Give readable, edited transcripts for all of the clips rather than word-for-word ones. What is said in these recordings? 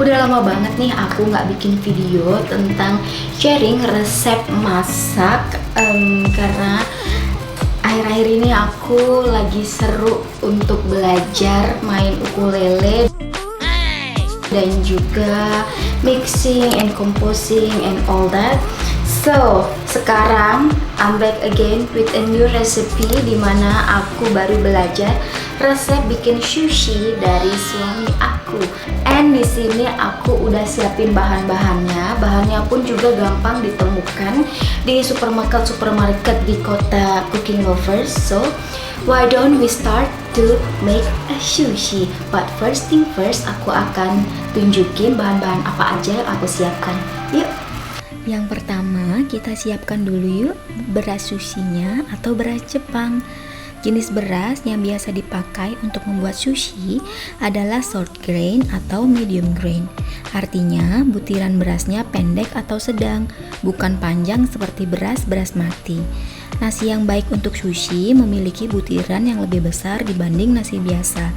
Udah lama banget nih aku nggak bikin video tentang sharing resep masak karena akhir-akhir ini aku lagi seru untuk belajar main ukulele dan juga mixing and composing and all that. So, sekarang I'm back again with a new recipe dimana aku baru belajar resep bikin sushi dari suami aku. And di sini aku udah siapin bahan-bahannya. Bahannya pun juga gampang ditemukan di supermarket di kota Cooking Lovers. So, why don't we start to make a sushi? But first thing first, aku akan tunjukin bahan-bahan apa aja yang aku siapkan. Yuk. Yang pertama, kita siapkan dulu yuk beras sushinya atau beras Jepang. Jenis beras yang biasa dipakai untuk membuat sushi adalah short grain atau medium grain. Artinya, butiran berasnya pendek atau sedang, bukan panjang seperti beras basmati. Nasi yang baik untuk sushi memiliki butiran yang lebih besar dibanding nasi biasa.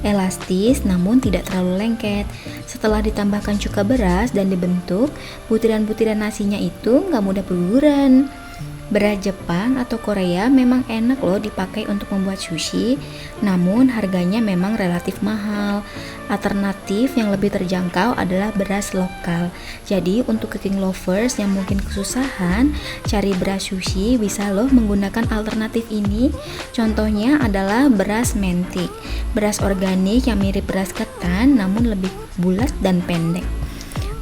Elastis namun tidak terlalu lengket. Setelah ditambahkan cuka beras dan dibentuk, butiran-butiran nasinya itu nggak mudah berguguran. Beras Jepang atau Korea memang enak loh dipakai untuk membuat sushi, namun harganya memang relatif mahal. Alternatif yang lebih terjangkau adalah beras lokal. Jadi untuk cooking lovers yang mungkin kesusahan cari beras sushi, bisa loh menggunakan alternatif ini. Contohnya adalah beras mentik, beras organik yang mirip beras ketan namun lebih bulat dan pendek.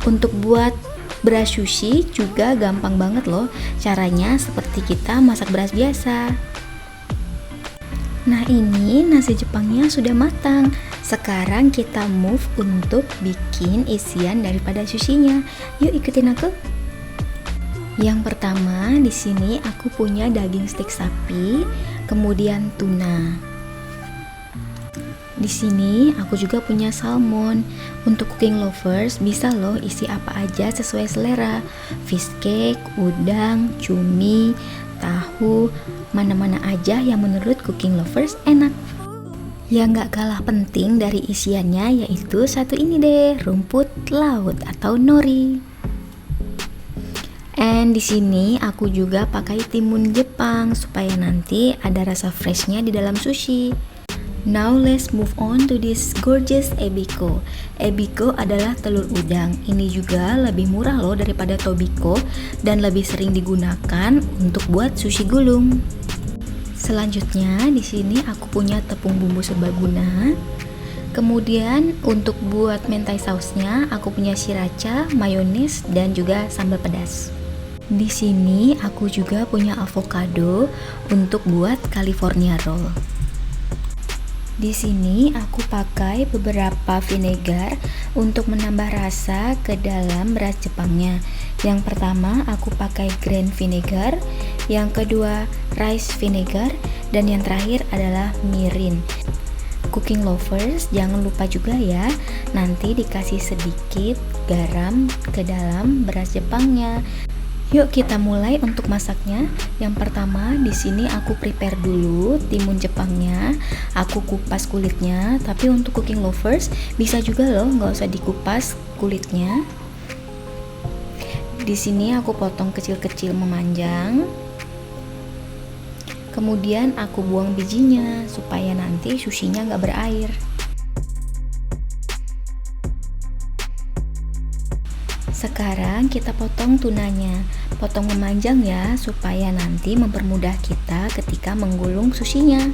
Untuk buat beras sushi juga gampang banget loh. Caranya seperti kita masak beras biasa. Nah, ini nasi Jepangnya sudah matang. Sekarang kita move untuk bikin isian daripada sushinya. Yuk ikutin aku. Yang pertama, di sini aku punya daging steak sapi, kemudian tuna. Di sini aku juga punya salmon. Untuk cooking lovers bisa loh isi apa aja sesuai selera. Fish cake, udang, cumi, tahu, mana-mana aja yang menurut cooking lovers enak. Yang gak kalah penting dari isiannya yaitu satu ini deh, rumput laut atau nori. And di sini aku juga pakai timun Jepang supaya nanti ada rasa freshnya di dalam sushi. Now let's move on to this gorgeous ebiko. Ebiko adalah telur udang. Ini juga lebih murah loh daripada tobiko dan lebih sering digunakan untuk buat sushi gulung. Selanjutnya di sini aku punya tepung bumbu serbaguna. Kemudian untuk buat mentai sausnya aku punya sriracha, mayones dan juga sambal pedas. Di sini aku juga punya avocado untuk buat California roll. Di sini aku pakai beberapa vinegar untuk menambah rasa ke dalam beras Jepangnya. Yang pertama aku pakai green vinegar, yang kedua rice vinegar, dan yang terakhir adalah mirin. Cooking lovers jangan lupa juga ya, nanti dikasih sedikit garam ke dalam beras Jepangnya. Yuk kita mulai untuk masaknya. Yang pertama di sini aku prepare dulu timun Jepangnya. Aku kupas kulitnya, tapi untuk cooking lovers bisa juga loh nggak usah dikupas kulitnya. Di sini aku potong kecil-kecil memanjang. Kemudian aku buang bijinya supaya nanti sushinya nggak berair. Sekarang kita potong tunanya. Potong memanjang ya, supaya nanti mempermudah kita ketika menggulung sushinya.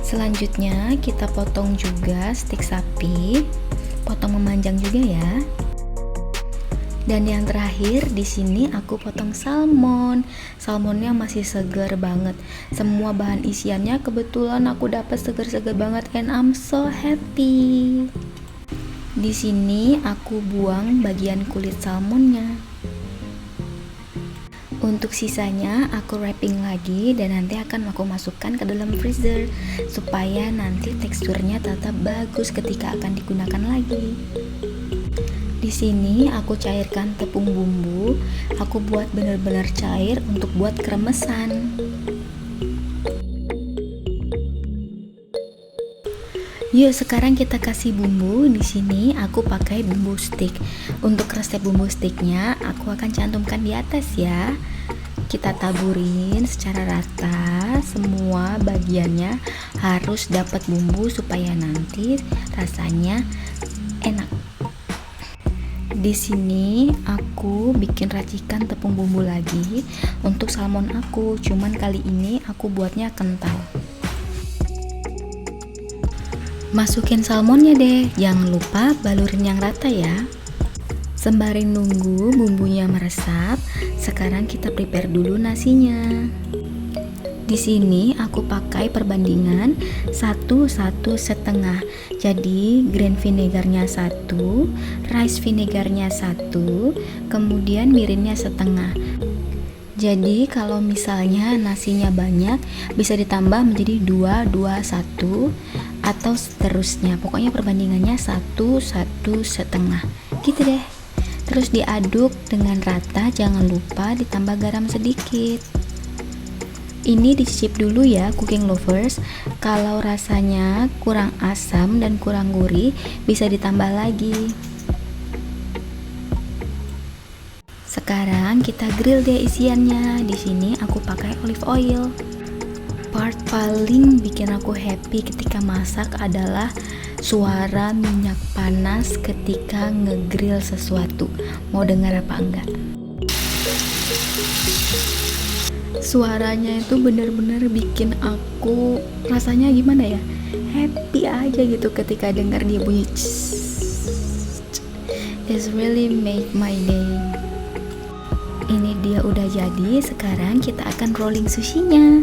Selanjutnya kita potong juga steak sapi. Potong memanjang juga ya. Dan yang terakhir di sini aku potong salmon. Salmonnya masih segar banget. Semua bahan isiannya kebetulan aku dapat segar-segar banget and I'm so happy. Di sini aku buang bagian kulit salmonnya. Untuk sisanya aku wrapping lagi dan nanti akan aku masukkan ke dalam freezer supaya nanti teksturnya tetap bagus ketika akan digunakan lagi. Di sini aku cairkan tepung bumbu. Aku buat benar-benar cair untuk buat kremesan. Yuk sekarang kita kasih bumbu. Di sini aku pakai bumbu stick. Untuk resep bumbu sticknya aku akan cantumkan di atas ya. Kita taburin secara rata, semua bagiannya harus dapat bumbu supaya nanti rasanya enak. Di sini aku bikin racikan tepung bumbu lagi untuk salmon aku, cuman kali ini aku buatnya kental. Masukin salmonnya deh, jangan lupa balurin yang rata ya. Sembari nunggu bumbunya meresap, sekarang kita prepare dulu nasinya. Di sini aku pakai perbandingan 1:1,5. Jadi green vinegarnya 1, rice vinegarnya 1, kemudian mirinnya setengah. Jadi kalau misalnya nasinya banyak bisa ditambah menjadi 2:1 atau seterusnya. Pokoknya perbandingannya 1:1,5. Gitu deh. Terus diaduk dengan rata, jangan lupa ditambah garam sedikit. Ini dicicip dulu ya cooking lovers. Kalau rasanya kurang asam dan kurang gurih, bisa ditambah lagi. Sekarang kita grill deh isiannya. Di sini aku pakai olive oil. Part paling bikin aku happy ketika masak adalah suara minyak panas ketika ngegrill sesuatu. Mau dengar apa enggak? Suaranya itu bener-bener bikin aku rasanya gimana ya, happy aja gitu ketika dengar dia bunyi. It's really make my day. Ini dia udah jadi. Sekarang kita akan rolling sushinya.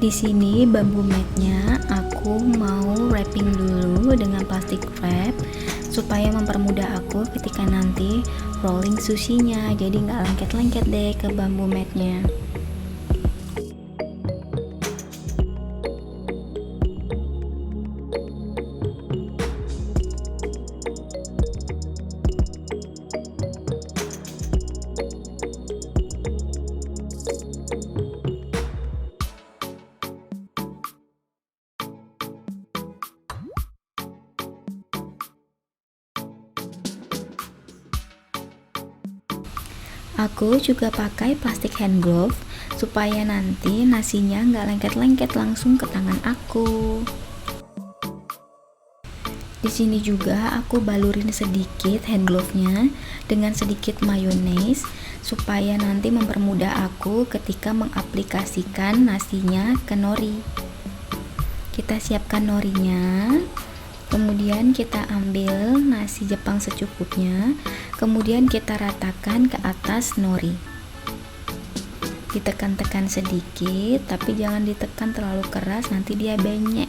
Di sini bambu matnya aku mau wrapping dulu dengan plastik wrap supaya mempermudah aku ketika nanti rolling sushinya, jadi nggak lengket-lengket deh ke bambu matnya. Aku juga pakai plastik hand glove supaya nanti nasinya nggak lengket-lengket langsung ke tangan aku. Di sini juga aku balurin sedikit hand glove-nya dengan sedikit mayones supaya nanti mempermudah aku ketika mengaplikasikan nasinya ke nori. Kita siapkan norinya. Kemudian kita ambil nasi Jepang secukupnya, kemudian kita ratakan ke atas nori. Ditekan-tekan sedikit, tapi jangan ditekan terlalu keras, nanti dia benyek.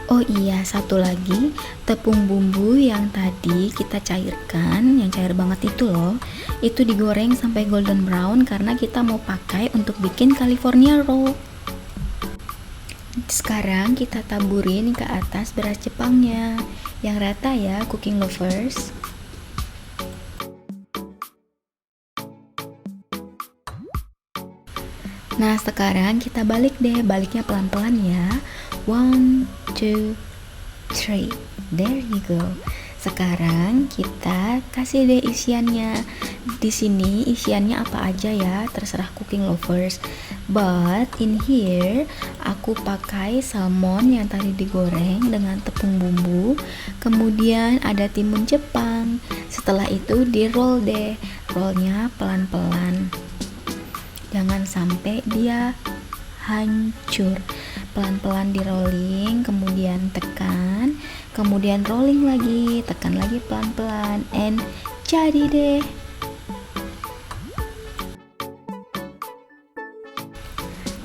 Oh iya, satu lagi, tepung bumbu yang tadi kita cairkan, yang cair banget itu loh, itu digoreng sampai golden brown karena kita mau pakai untuk bikin California roll. Sekarang kita taburin ke atas beras Jepangnya, yang rata ya cooking lovers. Nah sekarang kita balik deh, baliknya pelan-pelan ya. 1, 2, 3, there you go. Sekarang kita kasih deh isiannya. Di sini isiannya apa aja ya, terserah cooking lovers. But in here aku pakai salmon yang tadi digoreng dengan tepung bumbu. Kemudian ada timun Jepang. Setelah itu di roll deh, rollnya pelan-pelan. Jangan sampai dia hancur. Pelan-pelan di rolling, kemudian tekan, kemudian rolling lagi, tekan lagi pelan-pelan, and jadi deh.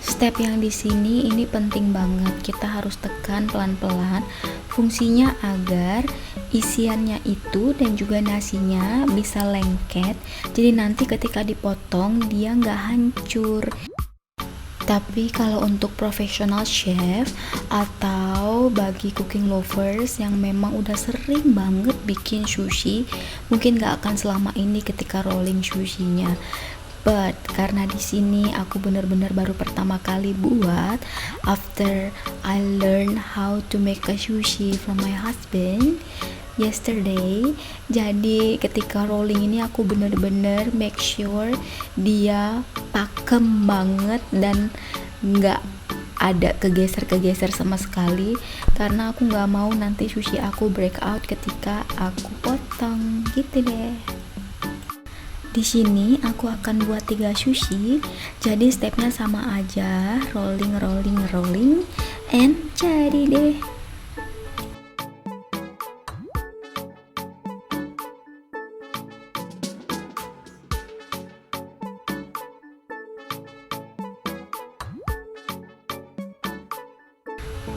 Step yang di sini ini penting banget, kita harus tekan pelan-pelan. Fungsinya agar isiannya itu dan juga nasinya bisa lengket, jadi nanti ketika dipotong dia nggak hancur. Tapi kalau untuk professional chef atau bagi cooking lovers yang memang udah sering banget bikin sushi, mungkin gak akan selama ini ketika rolling sushinya. But karena di sini aku bener-bener baru pertama kali buat after I learn how to make a sushi from my husband yesterday. Jadi ketika rolling ini aku bener-bener make sure dia pakem banget dan nggak ada kegeser-kegeser sama sekali, karena aku nggak mau nanti sushi aku break out ketika aku potong gitu deh. Di sini aku akan buat 3 sushi, jadi stepnya sama aja, rolling and jadi deh.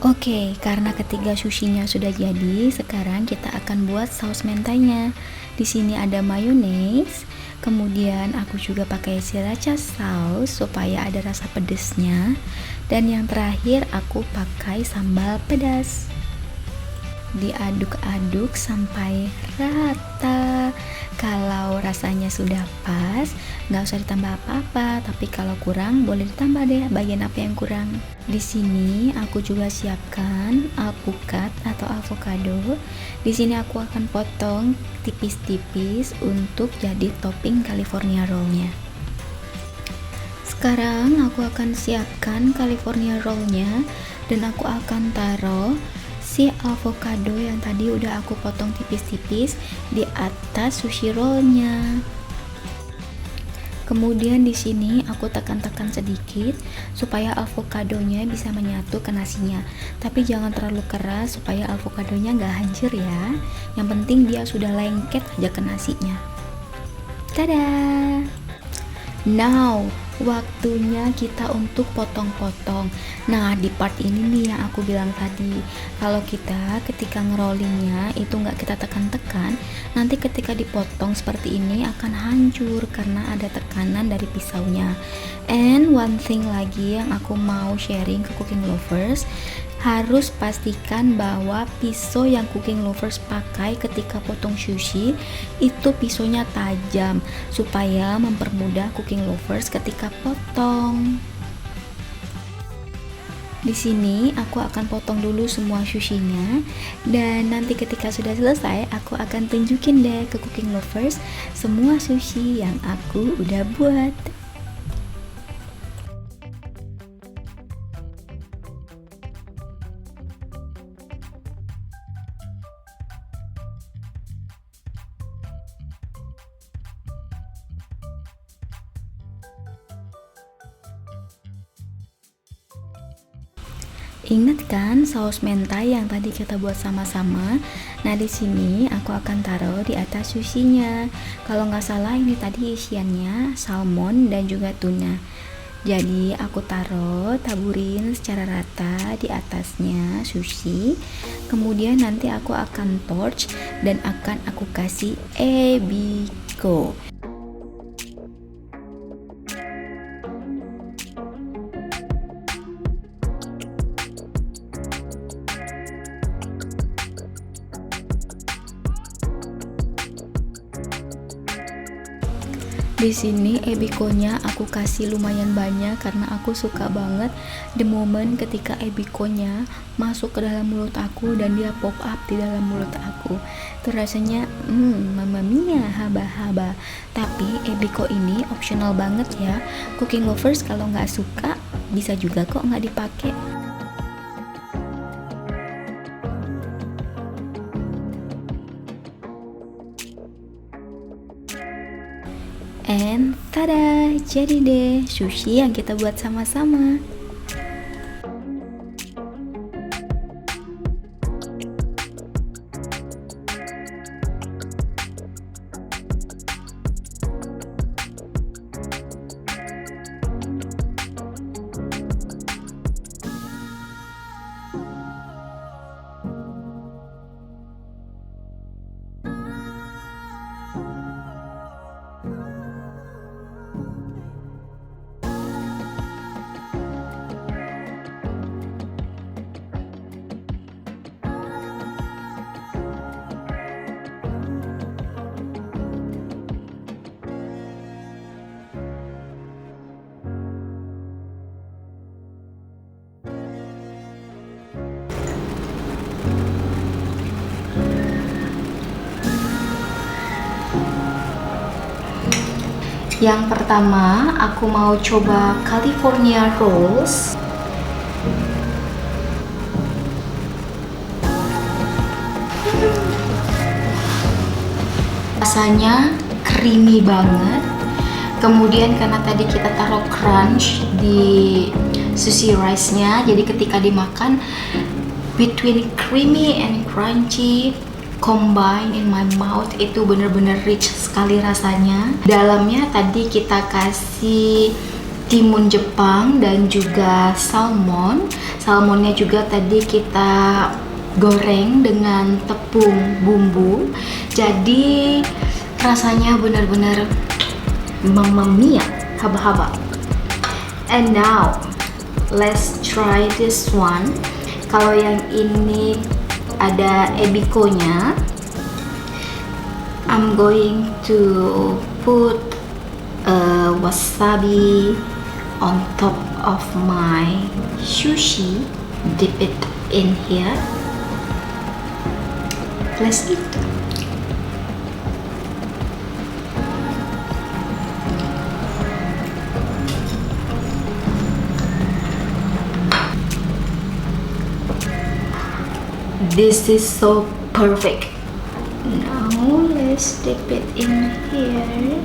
Oke, karena ketiga sushinya sudah jadi, sekarang kita akan buat saus mentainya. Di sini ada mayonnaise, kemudian aku juga pakai sriracha sauce supaya ada rasa pedesnya, dan yang terakhir aku pakai sambal pedas. Diaduk-aduk sampai rata. Kalau rasanya sudah pas, nggak usah ditambah apa-apa, tapi kalau kurang boleh ditambah deh bagian apa yang kurang. Di sini aku juga siapkan alpukat atau avocado. Di sini aku akan potong tipis-tipis untuk jadi topping California roll-nya. Sekarang aku akan siapkan California roll-nya dan aku akan taruh si avocado yang tadi udah aku potong tipis-tipis di atas sushi rollnya. Kemudian di sini aku tekan-tekan sedikit supaya avokadonya bisa menyatu ke nasinya. Tapi jangan terlalu keras supaya avokadonya nggak hancur ya. Yang penting dia sudah lengket aja ke nasinya. Tada! Now, waktunya kita untuk potong-potong. Nah, di part ini nih yang aku bilang tadi, kalau kita ketika ngerollingnya itu nggak kita tekan-tekan, nanti ketika dipotong seperti ini akan hancur karena ada tekanan dari pisaunya. And one thing lagi yang aku mau sharing ke cooking lovers, harus pastikan bahwa pisau yang cooking lovers pakai ketika potong sushi itu pisaunya tajam supaya mempermudah cooking lovers ketika potong. Di sini aku akan potong dulu semua sushinya, dan nanti ketika sudah selesai aku akan tunjukin deh ke cooking lovers semua sushi yang aku udah buat. Ingat kan saus mentai yang tadi kita buat sama-sama? Nah, di sini aku akan taruh di atas sushinya. Kalau nggak salah ini tadi isiannya salmon dan juga tuna. Jadi aku taruh, taburin secara rata di atasnya sushi. Kemudian nanti aku akan torch dan akan aku kasih ebiko. Di sini ebikonya aku kasih lumayan banyak karena aku suka banget the moment ketika ebikonya masuk ke dalam mulut aku dan dia pop up di dalam mulut aku. Itu rasanya mamma mia, haba-haba. Tapi ebiko ini optional banget ya. Cooking lovers kalau nggak suka bisa juga kok nggak dipakai. And tada, jadi deh sushi yang kita buat sama-sama. Yang pertama, aku mau coba California Rolls. Rasanya creamy banget. Kemudian karena tadi kita taruh crunch di sushi rice-nya, jadi ketika dimakan between creamy and crunchy combine in my mouth, itu bener-bener rich sekali rasanya. Dalamnya tadi kita kasih timun Jepang dan juga salmon. Salmonnya juga tadi kita goreng dengan tepung bumbu. Jadi rasanya benar-benar mamma mia, haba-haba. And now let's try this one. Kalau yang ini ada ebikonya, I'm going to put wasabi on top of my sushi. Dip it in here. Let's eat. This is so perfect. Now let's dip it in here.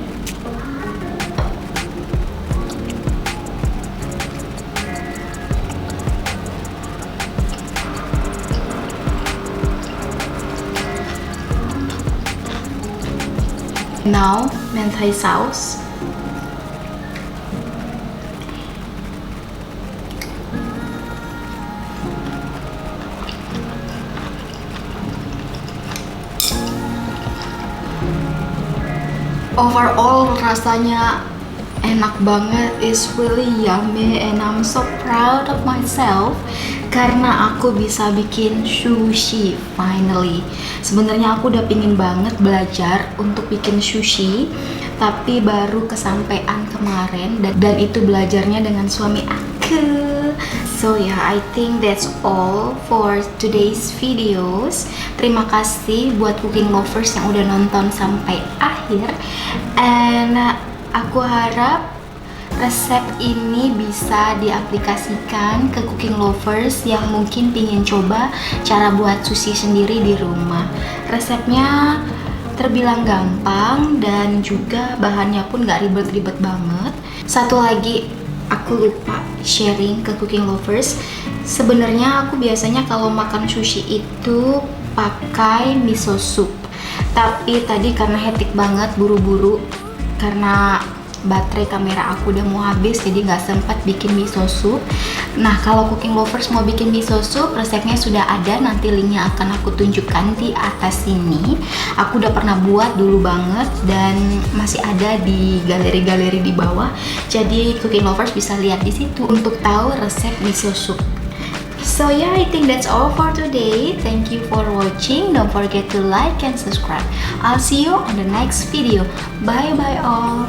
Now mentai sauce. Overall rasanya enak banget, it's really yummy and I'm so proud of myself karena aku bisa bikin sushi finally. Sebenarnya aku udah pingin banget belajar untuk bikin sushi, tapi baru kesampaian kemarin dan itu belajarnya dengan suami aku. So yeah, I think that's all for today's videos. Terima kasih buat cooking lovers yang udah nonton sampai akhir. And aku harap resep ini bisa diaplikasikan ke cooking lovers yang mungkin pingin coba cara buat sushi sendiri di rumah. Resepnya terbilang gampang dan juga bahannya pun gak ribet-ribet banget. Satu lagi, aku lupa sharing ke cooking lovers. Sebenarnya aku biasanya kalau makan sushi itu pakai miso soup. Tapi tadi karena hektik banget, buru-buru, karena baterai kamera aku udah mau habis, jadi nggak sempat bikin miso soup. Nah, kalau cooking lovers mau bikin miso soup, resepnya sudah ada, nanti linknya akan aku tunjukkan di atas sini. Aku udah pernah buat dulu banget dan masih ada di galeri-galeri di bawah. Jadi cooking lovers bisa lihat di situ untuk tahu resep miso soup. So yeah, I think that's all for today. Thank you for watching. Don't forget to like and subscribe. I'll see you on the next video. Bye bye all.